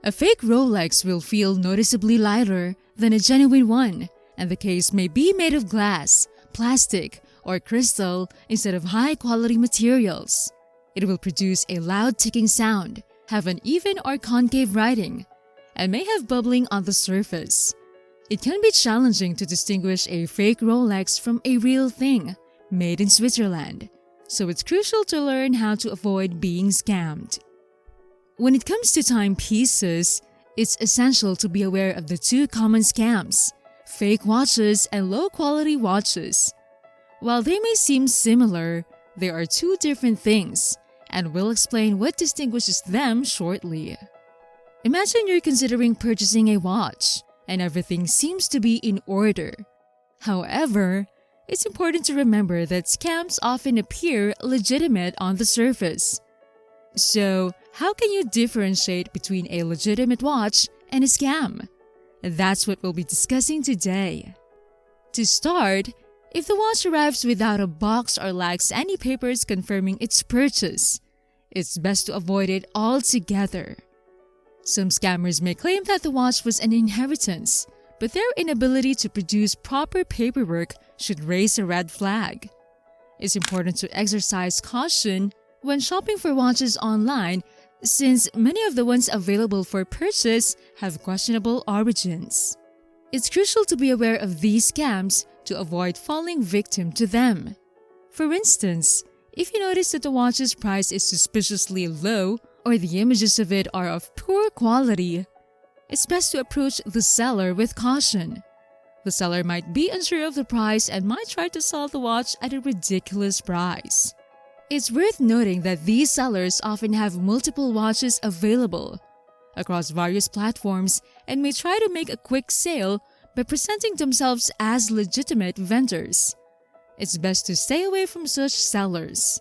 A fake Rolex will feel noticeably lighter than a genuine one, and the case may be made of glass, plastic, or crystal instead of high-quality materials. It will produce a loud ticking sound, have an even or concave writing, and may have bubbling on the surface. It can be challenging to distinguish a fake Rolex from a real thing made in Switzerland, so it's crucial to learn how to avoid being scammed. When it comes to timepieces, it's essential to be aware of the two common scams: fake watches and low-quality watches. While they may seem similar, they are two different things, and we'll explain what distinguishes them shortly. Imagine you're considering purchasing a watch, and everything seems to be in order. However, it's important to remember that scams often appear legitimate on the surface. So, how can you differentiate between a legitimate watch and a scam? That's what we'll be discussing today. To start, if the watch arrives without a box or lacks any papers confirming its purchase, it's best to avoid it altogether. Some scammers may claim that the watch was an inheritance, but their inability to produce proper paperwork should raise a red flag. It's important to exercise caution when shopping for watches online, since many of the ones available for purchase have questionable origins. It's crucial to be aware of these scams to avoid falling victim to them. For instance, if you notice that the watch's price is suspiciously low or the images of it are of poor quality, it's best to approach the seller with caution. The seller might be unsure of the price and might try to sell the watch at a ridiculous price. It's worth noting that these sellers often have multiple watches available across various platforms and may try to make a quick sale by presenting themselves as legitimate vendors. It's best to stay away from such sellers.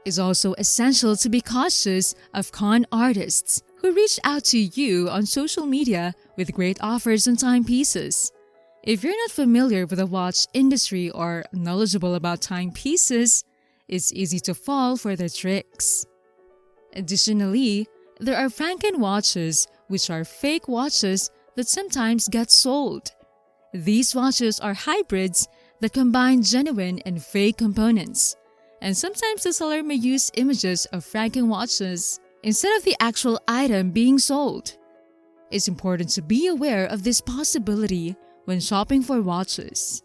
It's also essential to be cautious of con artists who reach out to you on social media with great offers on timepieces. If you're not familiar with the watch industry or knowledgeable about timepieces, it's easy to fall for their tricks. Additionally, there are Franken watches, which are fake watches that sometimes get sold. These watches are hybrids that combine genuine and fake components, and sometimes the seller may use images of Franken watches instead of the actual item being sold. It's important to be aware of this possibility when shopping for watches.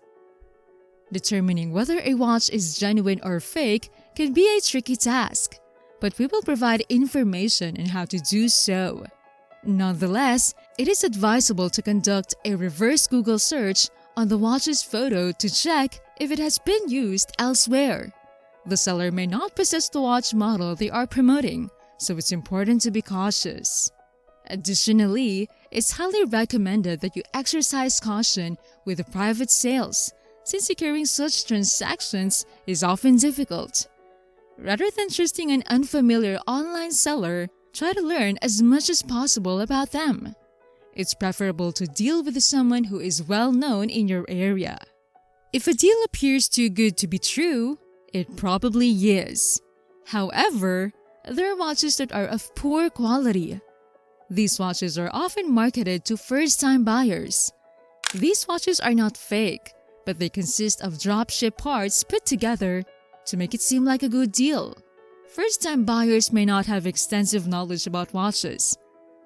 Determining whether a watch is genuine or fake can be a tricky task, but we will provide information on how to do so. Nonetheless, it is advisable to conduct a reverse Google search on the watch's photo to check if it has been used elsewhere. The seller may not possess the watch model they are promoting, so it's important to be cautious. Additionally, it's highly recommended that you exercise caution with the private sales, since securing such transactions is often difficult. Rather than trusting an unfamiliar online seller, try to learn as much as possible about them. It's preferable to deal with someone who is well known in your area. If a deal appears too good to be true, it probably is. However, there are watches that are of poor quality. These watches are often marketed to first-time buyers. These watches are not fake, but they consist of dropship parts put together to make it seem like a good deal. First-time buyers may not have extensive knowledge about watches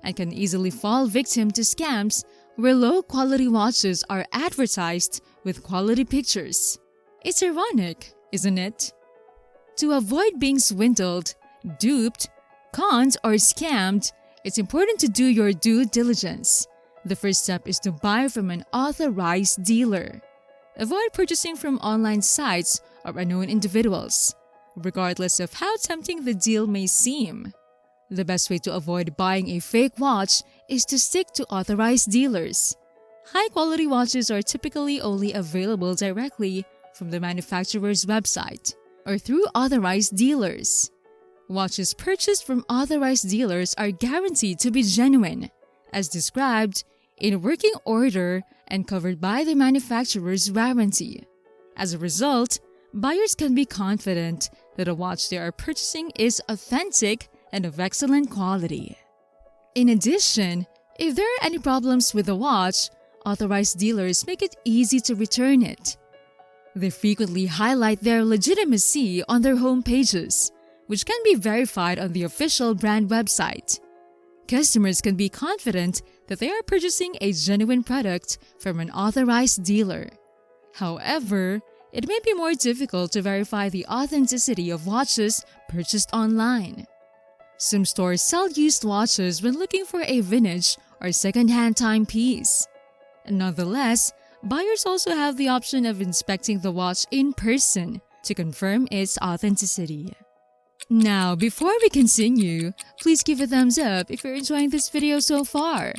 and can easily fall victim to scams where low-quality watches are advertised with quality pictures. It's ironic, isn't it? To avoid being swindled, duped, conned, or scammed, it's important to do your due diligence. The first step is to buy from an authorized dealer. Avoid purchasing from online sites or unknown individuals, regardless of how tempting the deal may seem. The best way to avoid buying a fake watch is to stick to authorized dealers. High-quality watches are typically only available directly from the manufacturer's website or through authorized dealers. Watches purchased from authorized dealers are guaranteed to be genuine, as described, in working order and covered by the manufacturer's warranty. As a result, buyers can be confident that a watch they are purchasing is authentic and of excellent quality. In addition, if there are any problems with the watch, authorized dealers make it easy to return it. They frequently highlight their legitimacy on their home pages, which can be verified on the official brand website. Customers can be confident that they are purchasing a genuine product from an authorized dealer. However, it may be more difficult to verify the authenticity of watches purchased online. Some stores sell used watches when looking for a vintage or second-hand timepiece. Nonetheless, buyers also have the option of inspecting the watch in person to confirm its authenticity. Now, before we continue, please give a thumbs up if you're enjoying this video so far,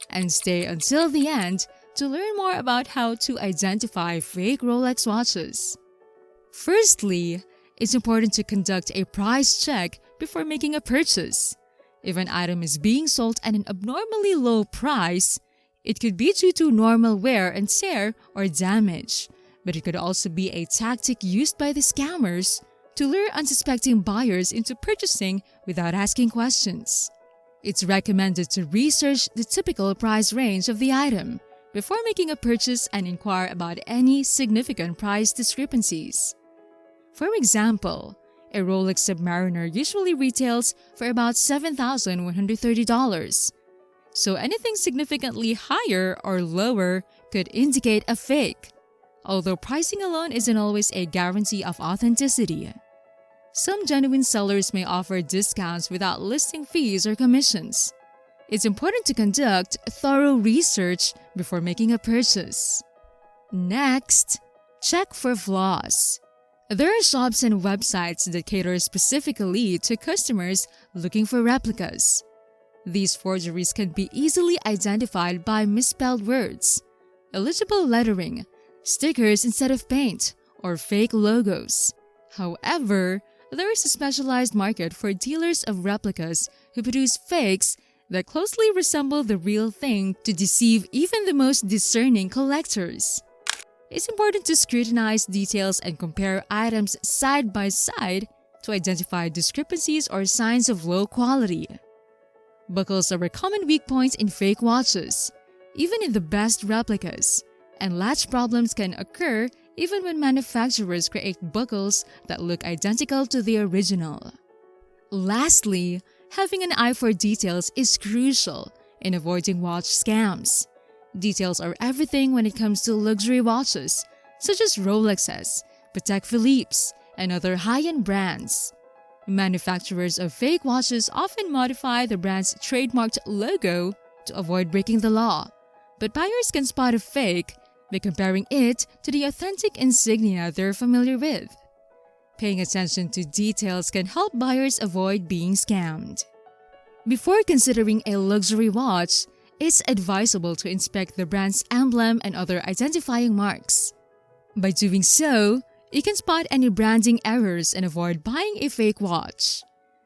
and stay until the end to learn more about how to identify fake Rolex watches. Firstly, it's important to conduct a price check before making a purchase. If an item is being sold at an abnormally low price, it could be due to normal wear and tear or damage, but it could also be a tactic used by the scammers to lure unsuspecting buyers into purchasing without asking questions. It's recommended to research the typical price range of the item before making a purchase and inquire about any significant price discrepancies. For example, a Rolex Submariner usually retails for about $7,130. So anything significantly higher or lower could indicate a fake, although pricing alone isn't always a guarantee of authenticity. Some genuine sellers may offer discounts without listing fees or commissions. It's important to conduct thorough research before making a purchase. Next, check for flaws. There are shops and websites that cater specifically to customers looking for replicas. These forgeries can be easily identified by misspelled words, illegible lettering, stickers instead of paint, or fake logos. However, there is a specialized market for dealers of replicas who produce fakes that closely resemble the real thing to deceive even the most discerning collectors. It's important to scrutinize details and compare items side by side to identify discrepancies or signs of low quality. Buckles are a common weak point in fake watches, even in the best replicas, and latch problems can occur even when manufacturers create buckles that look identical to the original. Lastly, having an eye for details is crucial in avoiding watch scams. Details are everything when it comes to luxury watches, such as Rolexes, Patek Philippe's, and other high-end brands. Manufacturers of fake watches often modify the brand's trademarked logo to avoid breaking the law, but buyers can spot a fake by comparing it to the authentic insignia they're familiar with. Paying attention to details can help buyers avoid being scammed. Before considering a luxury watch, it's advisable to inspect the brand's emblem and other identifying marks. By doing so, you can spot any branding errors and avoid buying a fake watch.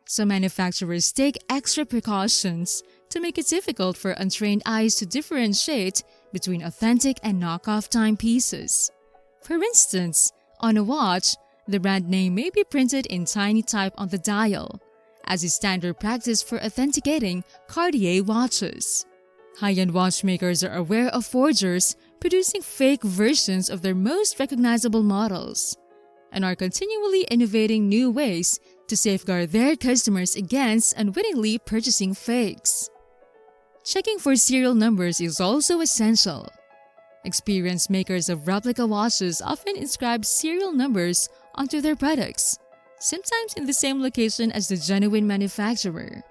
Some manufacturers take extra precautions to make it difficult for untrained eyes to differentiate between authentic and knockoff timepieces. For instance, on a watch, the brand name may be printed in tiny type on the dial, as is standard practice for authenticating Cartier watches. High-end watchmakers are aware of forgers producing fake versions of their most recognizable models, and are continually innovating new ways to safeguard their customers against unwittingly purchasing fakes. Checking for serial numbers is also essential. Experienced makers of replica watches often inscribe serial numbers onto their products, sometimes in the same location as the genuine manufacturer.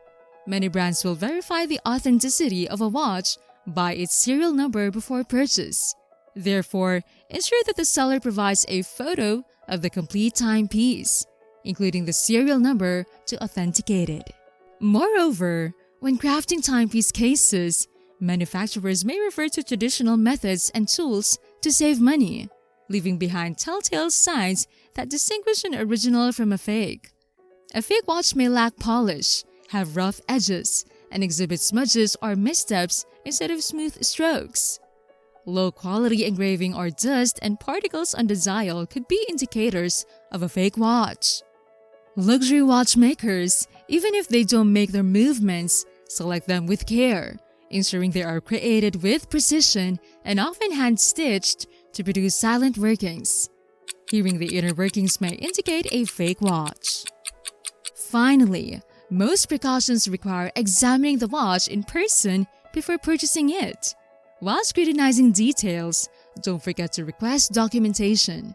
Many brands will verify the authenticity of a watch by its serial number before purchase. Therefore, ensure that the seller provides a photo of the complete timepiece, including the serial number, to authenticate it. Moreover, when crafting timepiece cases, manufacturers may refer to traditional methods and tools to save money, leaving behind telltale signs that distinguish an original from a fake. A fake watch may lack polish, have rough edges, and exhibit smudges or missteps instead of smooth strokes. Low-quality engraving or dust and particles on the dial could be indicators of a fake watch. Luxury watchmakers, even if they don't make their movements, Select them with care, ensuring they are created with precision and often hand-stitched to produce silent workings. Hearing the inner workings may indicate a fake watch. Finally, most precautions require examining the watch in person before purchasing it. While scrutinizing details, don't forget to request documentation.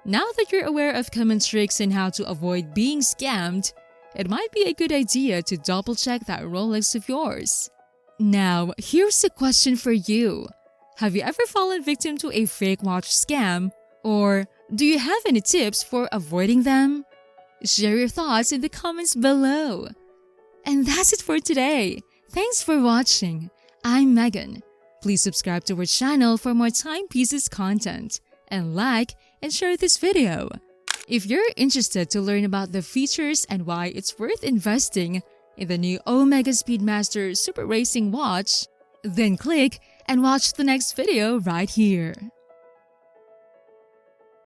Now that you're aware of common tricks and how to avoid being scammed, it might be a good idea to double-check that Rolex of yours. Now, here's a question for you. Have you ever fallen victim to a fake watch scam? Or do you have any tips for avoiding them? Share your thoughts in the comments below. And that's it for today. Thanks for watching. I'm Megan. Please subscribe to our channel for more timepieces content and like and share this video. If you're interested to learn about the features and why it's worth investing in the new Omega Speedmaster Super Racing watch, then click and watch the next video right here.